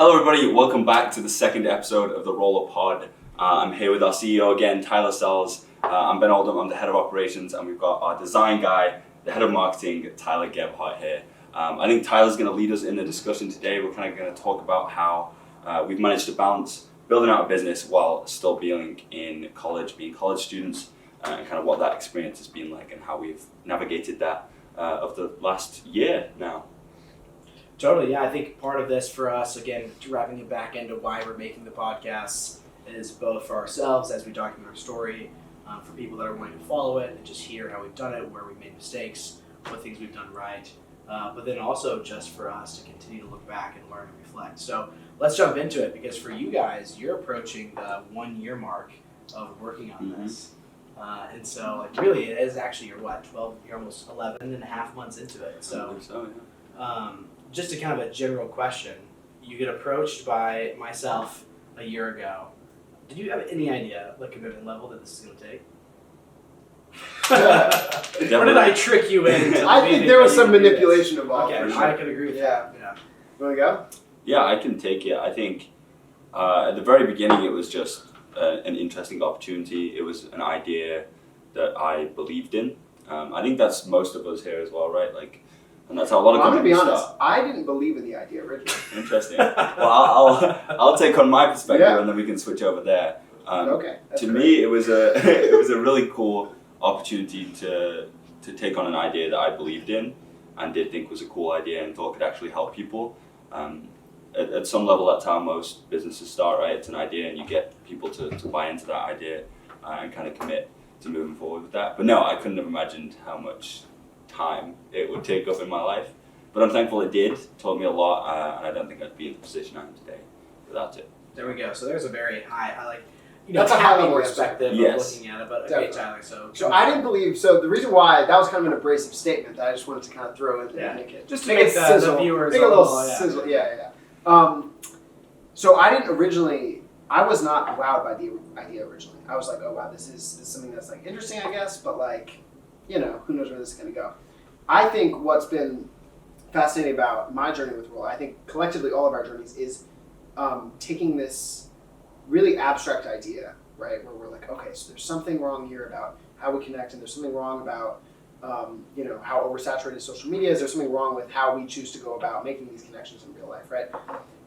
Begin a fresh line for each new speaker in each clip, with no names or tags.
Hello everybody, welcome back to the second episode of the Rola Pod. I'm here with our CEO again, Tyler Sells. I'm Ben Oldham, I'm the head of operations, and we've got our design guy, the head of marketing, Tyler Gebhardt here. I think Tyler's going to lead us in the discussion today. We're kind of going to talk about how we've managed to balance building out a business while still being in college, being college students, and kind of what that experience has been like and how we've navigated that of the last year now.
Totally, yeah. I think part of this for us, again, wrapping it back into why we're making the podcast, is both for ourselves as we document our story, for people that are wanting to follow it and just hear how we've done it, where we've made mistakes, what things we've done right, but then also just for us to continue to look back and learn and reflect. So let's jump into it, because for you guys, you're approaching the 1 year mark of working on this. And so like really it is actually you're almost 11 and a half months into it. So, just a kind of a general question. You get approached by myself a year ago. Did you have any idea what commitment level that this is going to take? Or did I trick you into?
I think there was some manipulation involved.
Okay,
for sure.
I can agree with that. Yeah.
You want to go?
Yeah, I can take it. I think at the very beginning it was just an interesting opportunity. It was an idea that I believed in. I think that's most of us here as well, right? And that's how a lot of
I'm going to be honest,
start.
I didn't believe in the idea originally.
Interesting. Well, I'll take on my perspective,
Yeah.
and then we can switch over there.
Okay.
To me, it was a really cool opportunity to take on an idea that I believed in and did think was a cool idea and thought could actually help people. At some level, that's how most businesses start, right? It's an idea, and you get people to buy into that idea and kind of commit to moving forward with that. But no, I couldn't have imagined how much time it would take up in my life. But I'm thankful it did. It taught me a lot, and I don't think I'd be in the position I am today without it.
There we go. So there's a very high,
That's a high level
perspective
Yes.
of looking at it. But
Definitely.
okay, Tyler.
So I didn't believe. So the reason why that was kind of an abrasive statement that I just wanted to kind of throw in there and make it
just to
make
make
it
the
sizzle,
viewers
make a little
yeah.
sizzle. Yeah. So I didn't originally. I was not wowed by the idea originally. I was like, oh wow, this is something that's like interesting, I guess, but who knows where this is going to go. I think what's been fascinating about my journey with Rola, I think collectively all of our journeys, is taking this really abstract idea, right, where we're like, okay, so there's something wrong here about how we connect, and there's something wrong about how oversaturated social media is. There's something wrong with how we choose to go about making these connections in real life, right?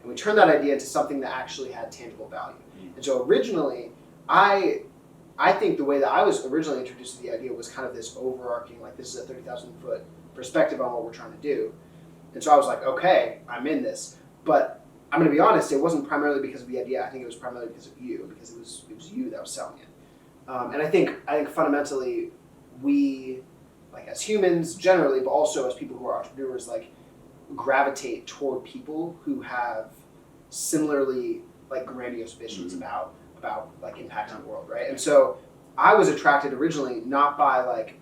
And we turn that idea into something that actually had tangible value. And so originally, I think the way that I was originally introduced to the idea was kind of this overarching, like, this is a 30,000 foot perspective on what we're trying to do. And so I was like, okay, I'm in this. But I'm going to be honest, it wasn't primarily because of the idea. I think it was primarily because of you, because it was you that was selling it. And I think fundamentally we, like as humans generally, but also as people who are entrepreneurs, gravitate toward people who have similarly grandiose visions about impacting the world, right? And so I was attracted originally not by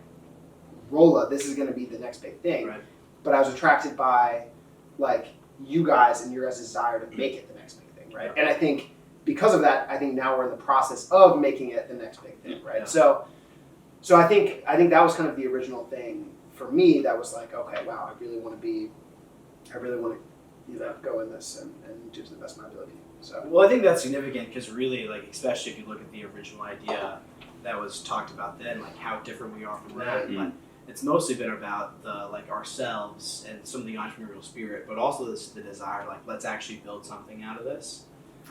Rola, this is going to be the next big thing,
Right.
but I was attracted by you guys and your guys' desire to make it the next big thing, right?
Yeah.
And I think because of that, I think now we're in the process of making it the next big thing, right?
Yeah.
So I think that was kind of the original thing for me. That was like, okay, wow, I really want to go in this and do to the best of my ability. So
Well, I think that's significant because really, especially if you look at the original idea that was talked about then, how different we are from that.
Mhm.
But it's mostly been about the ourselves and some of the entrepreneurial spirit, but also the desire, let's actually build something out of this.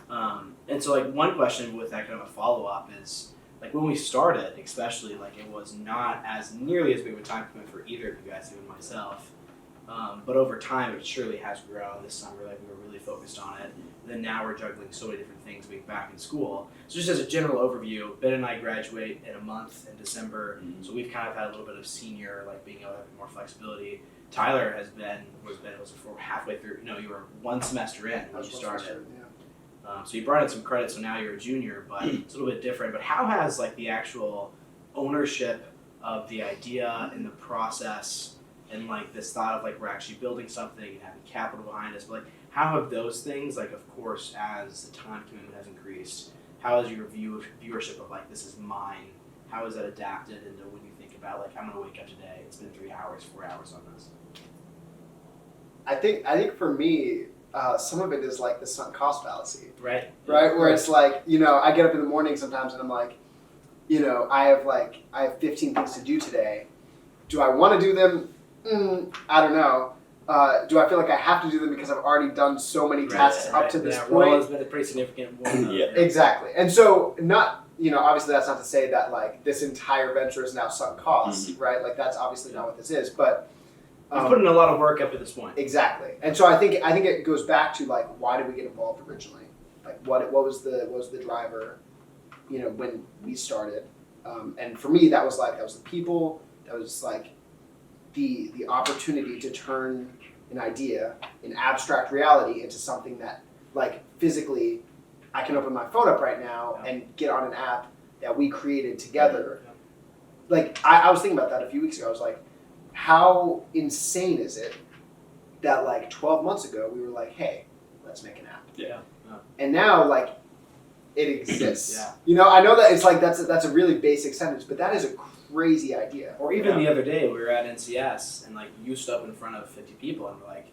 And so, one question with that kind of a follow up is, when we started, especially, it was not as nearly as big of a time commitment for either of you guys, even myself. But over time, it surely has grown. This summer, we were really focused on it. And then now we're juggling so many different things being back in school. So just as a general overview, Ben and I graduate in a month in December.
Mhm.
So we've kind of had a little bit of senior, being able to have more flexibility. Tyler was halfway through. No, you were one semester in when you started. So you brought in some credit, so now you're a junior, but it's a little bit different. But how has the actual ownership of the idea and the process and this thought of we're actually building something and having capital behind us, but how have those things, of course, as the time commitment has increased, how has your viewership of this is mine, how has that adapted into when you think about I'm gonna wake up today, it's been 3 hours, 4 hours on this?
I think for me, some of it is like the sunk cost fallacy.
Right.
Where it's like, I get up in the morning sometimes and I'm like, I have 15 things to do today. Do I want to do them? I don't know. Do I feel like I have to do them because I've already done so many tasks up to this point?
Rola's been a pretty significant one.
Yeah.
Exactly. And so obviously that's not to say that like this entire venture is now sunk cost, right? Like that's obviously not what this is, but
you've put in a lot of work up to this point.
Exactly. And so I think it goes back to like, why did we get involved originally? Like what was the driver, when we started? And for me, that was the people, that was like the opportunity to turn an idea, an abstract reality, into something that like physically I can open my phone up right now and get on an app that we created together.
Yeah.
Like I was thinking about that a few weeks ago. I was like, how insane is it that like 12 months ago we were like, hey, let's make an app.
Yeah.
And now like it exists.
Yeah.
I know that it's like that's a really basic sentence, but that is a crazy idea.
Or even the other day we were at NCS and like you stood up in front of 50 people and were like,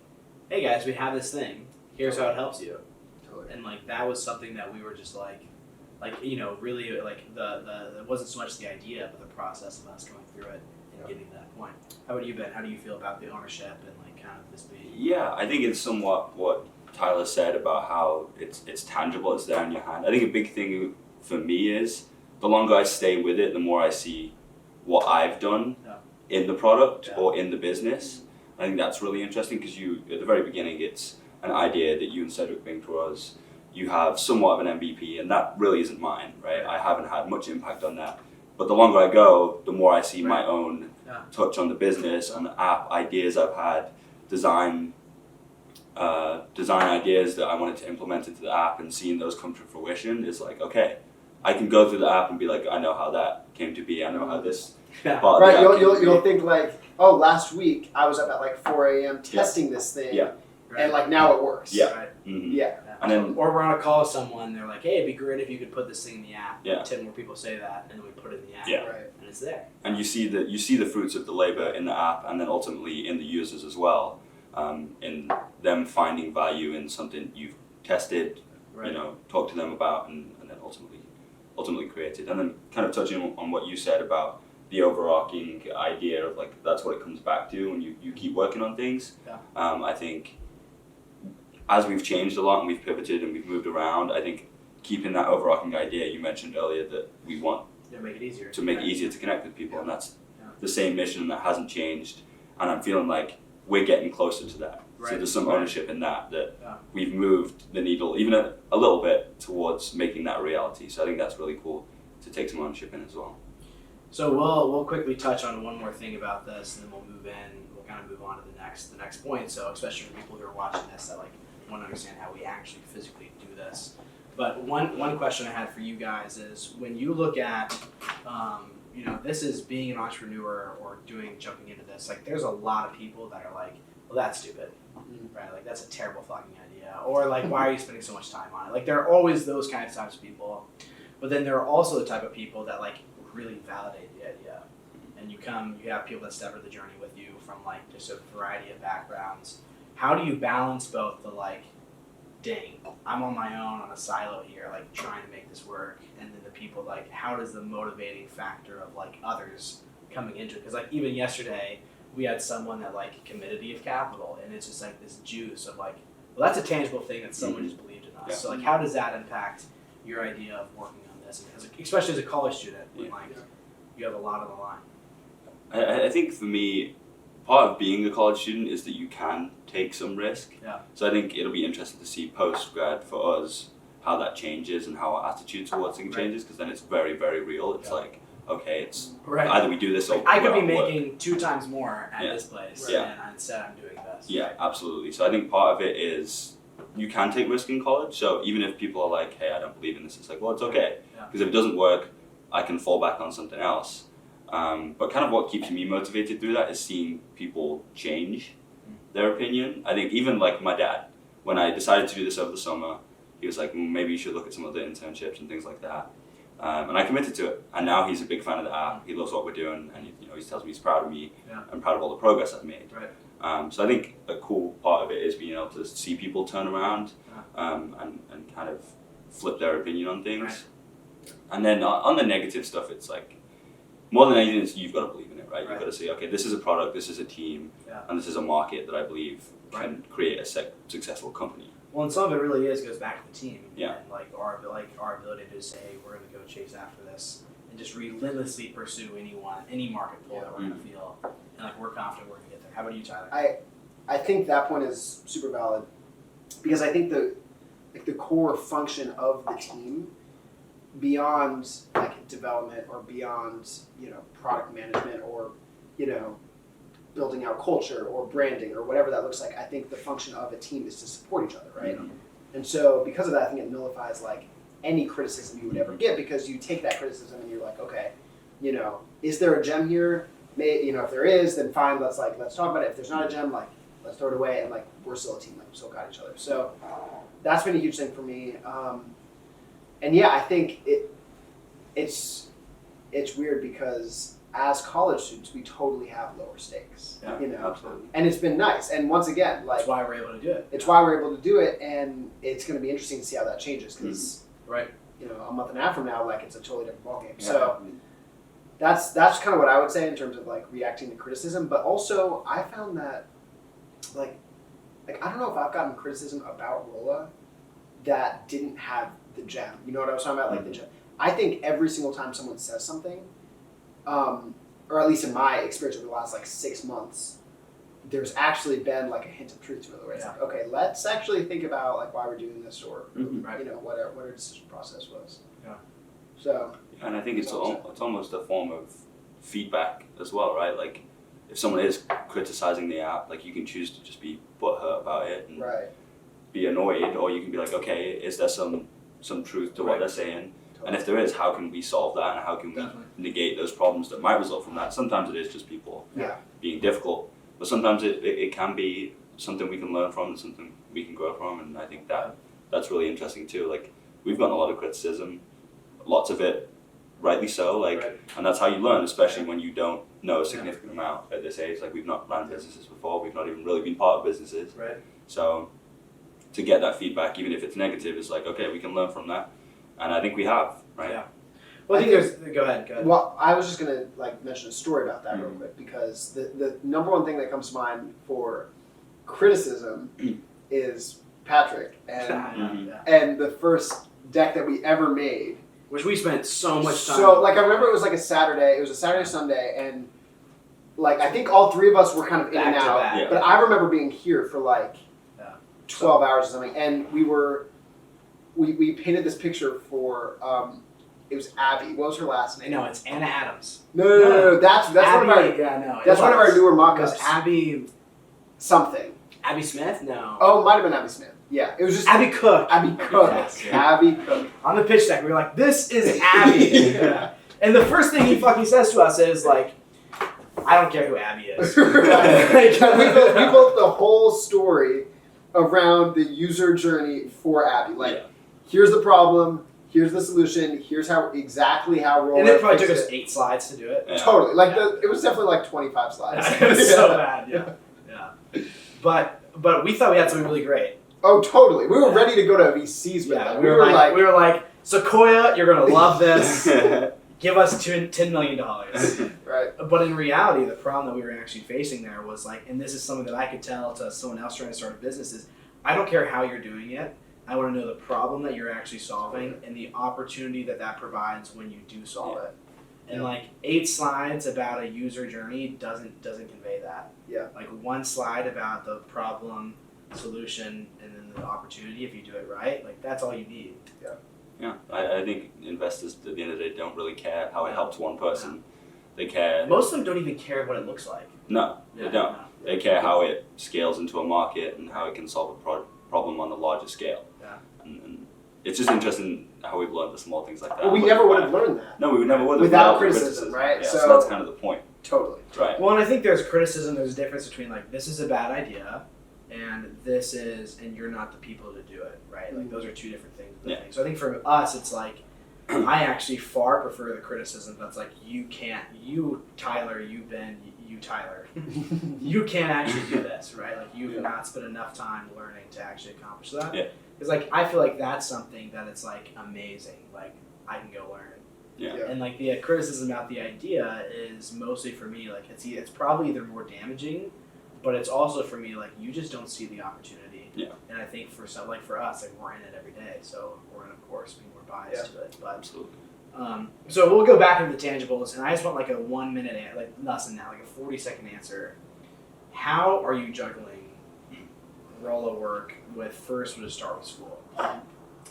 hey guys, we have this thing. Here's how it helps you.
Totally.
And like that was something that we were just like really like the it wasn't so much the idea but the process of us going through it and getting to that point. How about you, Ben? How do you feel about the ownership and like kind of this being?
Yeah, I think it's somewhat what Tyler said about how it's tangible, it's there in your hand. I think a big thing for me is the longer I stay with it, the more I see what I've done in the product or in the business. I think that's really interesting because at the very beginning, it's an idea that you and Cedric bring to us. You have somewhat of an MVP, and that really isn't mine, right? I haven't had much impact on that. But the longer I go, the more I see my own touch on the business, on the app, ideas I've had, design ideas that I wanted to implement into the app, and seeing those come to fruition is like, okay, I can go through the app and be like, I know how that came to be. I know how this part of the
right.
app
You'll think like, oh, last week I was up at like 4 a.m. testing this thing, and like now it works.
Yeah.
Right.
Mm-hmm.
Yeah.
And then,
or we're on a call with someone, they're like, hey, it'd be great if you could put this thing in the app.
Yeah.
10 more people say that, and then we put it in the app.
Yeah.
Right.
And it's there.
and you see the fruits of the labor in the app, and then ultimately in the users as well, in them finding value in something you've tested,
Right.
talked to them about, and then ultimately created. And then kind of touching on what you said about the overarching idea of like that's what it comes back to when you keep working on things.
Yeah.
I think as we've changed a lot and we've pivoted and we've moved around, I think keeping that overarching idea you mentioned earlier that we want
To make it easier.
to make it easier to connect with people, and that's
Yeah.
the same mission that hasn't changed, and I'm feeling like we're getting closer to that.
Right.
So there's some ownership in that
Yeah.
we've moved the needle even a little bit towards making that a reality. So I think that's really cool to take some ownership in as well.
So we'll quickly touch on one more thing about this, and then we'll move in. We'll kind of move on to the next point. So especially for people who are watching this that like want to understand how we actually physically do this. But one question I had for you guys is when you look at this is being an entrepreneur or jumping into this. Like there's a lot of people that are like, well, that's stupid, right? Like that's a terrible fucking idea, or like why are you spending so much time on it? Like there are always those kind of types of people, but then there are also the type of people that like really validate the idea, and you have people that step into the journey with you from like just a variety of backgrounds. How do you balance both the like, dang, I'm on my own on a silo here, like trying to make this work, and then the people like, how does the motivating factor of like others coming into it? Because like even yesterday we had someone that like committed to give capital, and it's just like this juice of like, well, that's a tangible thing that someone just believed in us.
Yeah.
So like, how does that impact your idea of working on this, especially as a college student when like you have a lot on the line?
I think for me, part of being a college student is that you can take some risk.
Yeah.
So I think it'll be interesting to see post-grad for us how that changes and how our attitude towards things changes, because then it's very, very real. It's like, okay, it's either we do this or
I could be
we're out of work.
making 2 times more at this place,
Yeah.
and instead I'm doing this.
Yeah, absolutely. So I think part of it is you can take risk in college. So even if people are like, hey, I don't believe in this, it's like, well, it's okay. Because if it doesn't work, I can fall back on something else. But kind of what keeps me motivated through that is seeing people change their opinion. I think even like my dad, when I decided to do this over the summer, he was like, maybe you should look at some other internships and things like that. And I committed to it. And now he's a big fan of the app. He loves what we're doing. And he tells me he's proud of me and proud of all the progress I've made.
Right.
So I think a cool part of it is being able to see people turn around and kind of flip their opinion on things.
Right.
And then on the negative stuff, it's like, more than anything, you've got to believe in it, right?
Right.
You've got to say, okay, this is a product, this is a team, and this is a market that I believe can create a successful company.
Well, and some of it really goes back to the team.
Yeah.
And like our ability to say, hey, we're going to go chase after this and just relentlessly pursue any market pull that we're going to feel. And like we're confident we're going to get there. How about you, Tyler?
I think that point is super valid because I think the core function of the team, beyond like development or beyond product management or building out culture or branding or whatever that looks like, I think the function of a team is to support each other, right?
Mm-hmm.
And so because of that, I think it nullifies like any criticism you would ever get, because you take that criticism and you're like, okay, is there a gem here? If there is, then fine, let's talk about it. If there's not a gem, like let's throw it away, and like we're still a team, like we still got each other. So that's been a huge thing for me. And yeah, I think it's weird because as college students, we totally have lower stakes,
Absolutely.
and it's been nice. And once again, like
That's why we're able to do it.
It's why we're able to do it, and it's going to be interesting to see how that changes because,
Right.
A month and a half from now, like it's a totally different ballgame. Yeah. So that's kind of what I would say in terms of like reacting to criticism. But also, I found that like I don't know if I've gotten criticism about Rola that didn't have the gem. You know what I was talking about, like the gem. I think every single time someone says something, or at least in my experience over the last like 6 months, there's actually been like a hint of truth to it, where it's like, okay, let's actually think about like why we're doing this, or what our decision process was.
Yeah.
So.
And I think it's almost a form of feedback as well, right? Like if someone is criticizing the app, like you can choose to just be butthurt about it and be annoyed, or you can be like, okay, is there some truth to what they're saying? And if there is, how can we solve that, and how can we negate those problems that might result from that? Sometimes it is just people being difficult, but sometimes it can be something we can learn from and something we can grow from, and I think that's really interesting too. Like we've gotten a lot of criticism, lots of it rightly so, and that's how you learn, especially when you don't know a significant amount at this age. Like we've not ran businesses before, we've not even really been part of businesses.
Right.
So to get that feedback, even if it's negative, is like, okay, we can learn from that. And I think we have, right?
Yeah. Well, I think there's. Go ahead.
Well, I was just gonna mention a story about that real quick, because the number one thing that comes to mind for criticism is Patrick and the first deck that we ever made,
which we spent so much time.
So I remember it was like a Saturday. It was a Saturday Sunday, and I think all three of us were kind of in and out.
Back.
But I remember being here for 12 hours or something, and we painted this picture for it was Abby. What was her last name?
No, it's Anna Adams.
No. That's
Abby,
one of our that's one of our newer mock-ups.
It was Abby
something.
Abby Smith? No.
Oh, it might have been Abby Smith. Yeah, it was just
Abby Cook.
Abby Cook.
Yes,
Abby Cook.
On the pitch deck, we were like, "This is Abby." And the first thing he fucking says to us is like, "I don't care who Abby is."
we built the whole story around the user journey for Abby. Here's the problem. Here's the solution. Here's exactly how Rola.
And it probably took us 8 slides to do it.
Yeah.
Totally. It was definitely 25 slides.
It was so bad. Yeah. But we thought we had something really great.
Oh, totally. We were ready to go to VCs with that. We were like,
Sequoia, you're gonna love this. Give us $10 million.
Right.
But in reality, the problem that we were actually facing there was and this is something that I could tell to someone else trying to start a business, is I don't care how you're doing it. I want to know the problem that you're actually solving and the opportunity that provides when you do solve it. And 8 slides about a user journey doesn't convey that.
Yeah.
One slide about the problem, solution, and then the opportunity, if you do it right, that's all you need.
Yeah.
Yeah. I think investors at the end of the day don't really care how it helps one person. They care.
Most of them don't even care what it looks like.
No, they don't. No. They care how it scales into a market and how it can solve a problem on a larger scale.
Yeah.
And it's just interesting how we've learned the small things like that.
Well, we never would have learned that.
No, we never would have.
Without criticism, right?
Yeah, so that's kind of the point.
Totally.
Right.
Well, and I think there's criticism, there's a difference between this is a bad idea and this is, and you're not the people to do it, right? Those are two different things.
Yeah.
So I think for us, it's I actually far prefer the criticism that's you can't, you, Tyler, you, Ben, you, Tyler, you can't actually do this, right? Like you've not spent enough time learning to actually accomplish that.
Yeah.
Because like I feel like that's something that it's like amazing. Like I can go learn.
Yeah.
And like the criticism about the idea is mostly for me like it's probably either more damaging, but it's also for me like you just don't see the opportunity.
Yeah.
And I think for some like for us like we're in it every day, so we're gonna of course be more biased to it. But
Absolutely.
So we'll go back into the tangibles, and I just want like a 1 minute, like less than that, like a 40-second answer. How are you juggling Rola work with first we'll just start with school?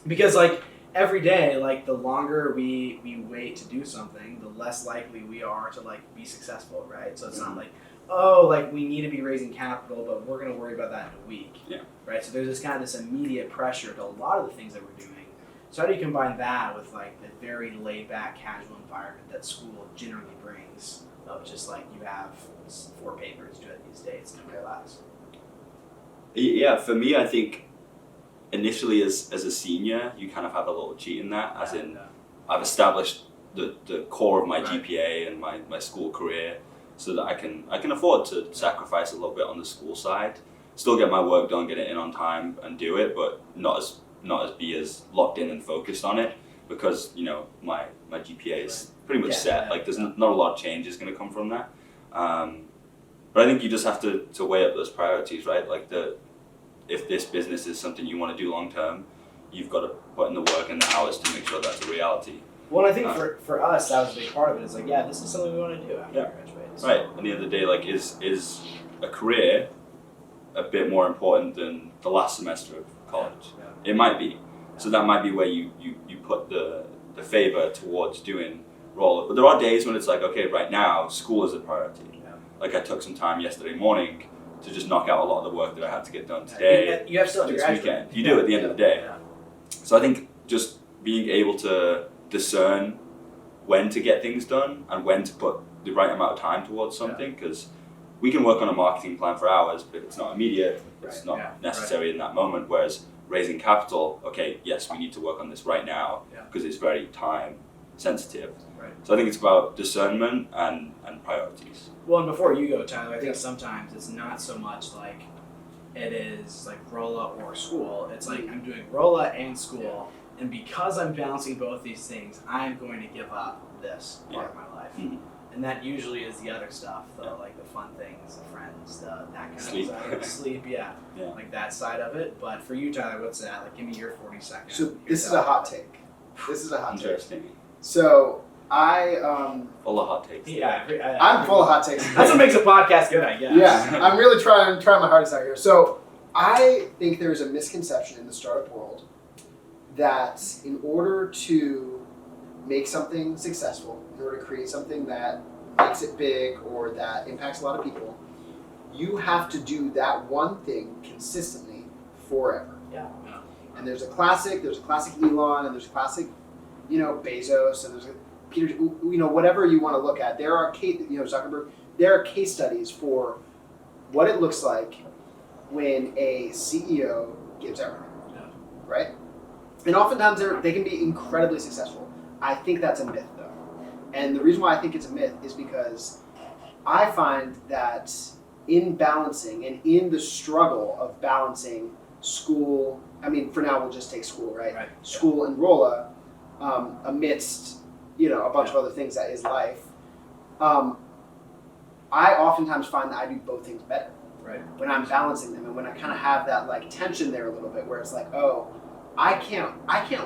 Because like every day, like the longer we wait to do something, the less likely we are to like be successful, right? So it's not like, oh, like we need to be raising capital, but we're gonna worry about that in a week.
Yeah.
Right. So there's this kind of this immediate pressure to a lot of the things that we're doing. So how do you combine that with like the very laid back, casual environment that school generally brings of just like you have 4 papers due at these dates in your class?
Yeah, for me, I think initially as a senior, you kind of have a little cheat in that, as in I've established the core of my GPA and my school career so that I can afford to sacrifice a little bit on the school side, still get my work done, get it in on time and do it, but not as be as locked in and focused on it because, you know, my GPA is pretty much set. Like there's not a lot of changes going to come from that. But I think you just have to weigh up those priorities, right? Like if this business is something you want to do long term, you've got to put in the work and the hours to make sure that's a reality.
Well, I think for us, that was a big part of it. It's like, yeah, this is something we want to do after we graduate. So.
Right. At the end of the day, like is a career a bit more important than the last semester of college? It might be. So that might be where you put the favor towards doing Rola. But there are days when it's like, okay, right now, school is a priority. Yeah. Like I took some time yesterday morning to just knock out a lot of the work that I had to get done today.
You have still
this weekend. You do at the end of the day.
Yeah.
So I think just being able to discern when to get things done and when to put the right amount of time towards something, because we can work on a marketing plan for hours, but it's not immediate, it's not necessary in that moment, whereas raising capital, okay, yes, we need to work on this right now because it's very time sensitive. Right. So I think it's about discernment and priorities.
Well, and before you go, Tyler, I think sometimes it's not so much like it is like Rola or school. It's like I'm doing Rola and school, and because I'm balancing both these things, I'm going to give up this part of my life. Mm-hmm. And that usually is the other stuff, like the fun things, the friends, that kind of side. Sleep, like that side of it. But for you, Tyler, what's that? Like, give me your 40 seconds.
So this is a hot take.
Interesting.
So I
full of hot takes.
Yeah, I'm full of hot takes.
That's what makes a podcast good, I guess.
Yeah, I'm really trying my hardest out here. So I think there's a misconception in the startup world that in order to make something successful, in order to create something that makes it big or that impacts a lot of people, you have to do that one thing consistently forever. Yeah. And there's a classic Elon, and there's a classic, Bezos, and there's a Peter, whatever you want to look at. There are Zuckerberg. There are case studies for what it looks like when a CEO gives everything, right? And oftentimes they can be incredibly successful. I think that's a myth, though. And the reason why I think it's a myth is because I find that in balancing and in the struggle of balancing school, for now we'll just take school, right? School and Rola, amidst, a bunch of other things that is life, I oftentimes find that I do both things better. Right. When I'm balancing them and when I kind of have that like tension there a little bit where it's like, oh, I can't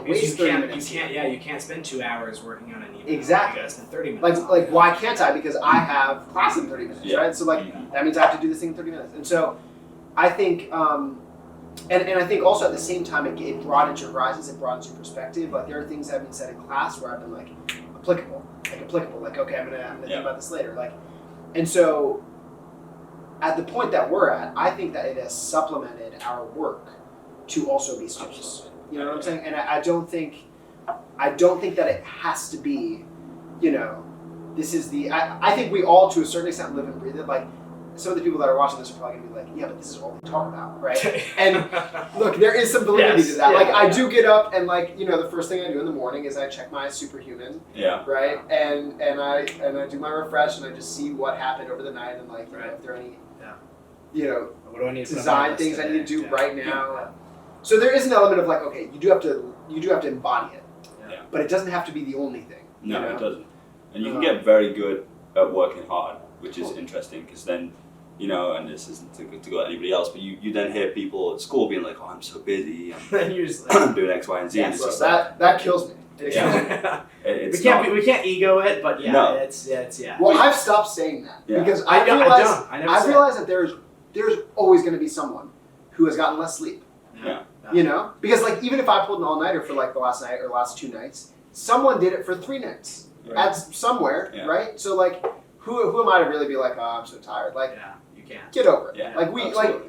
waste 30 minutes.
You can't spend 2 hours working on an email.
Exactly.
You gotta spend 30 minutes.
Like why can't I? Because I have class in 30 minutes, right? So that means I have to do this thing in 30 minutes. And so I think, and I think also at the same time it broadens your horizons, it broadens your perspective. Like there are things that have been said in class where I've been like applicable. Like okay, I'm gonna think about this later. Like, and so at the point that we're at, I think that it has supplemented our work to also be students. You know what I'm saying? And I don't think that it has to be, this is I think we all to a certain extent live and breathe it. Like some of the people that are watching this are probably gonna be like, yeah, but this is all they talk about, right? And look, there is some validity to that. I do get up and the first thing I do in the morning is I check my superhuman.
Yeah.
Right. And I do my refresh and I just see what happened over the night and if there are any
what do I need to
design things I need to do right now. Yeah. So there is an element of okay, you do have to embody it.
Yeah.
But it doesn't have to be the only thing.
No, it doesn't. And you can get very good at working hard, which is interesting because then, and this isn't to go at anybody else, but you then hear people at school being like, oh, I'm so busy, I'm doing X, Y, and Z.
Yeah,
and it's
so
just
that kills me.
Yeah.
We can't ego it, but it's
Well, I've stopped saying that because I realize that there's always going to be someone who has gotten less sleep.
Yeah.
Because even if I pulled an all-nighter for the last night or last 2 nights, someone did it for 3 nights at somewhere, right? So who am I to really be like, oh, I'm so tired?
You can't.
Get over it.
Yeah,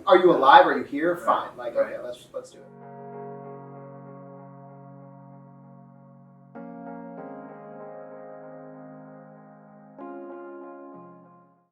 are you alive? Are you here? Fine. Okay, let's do it.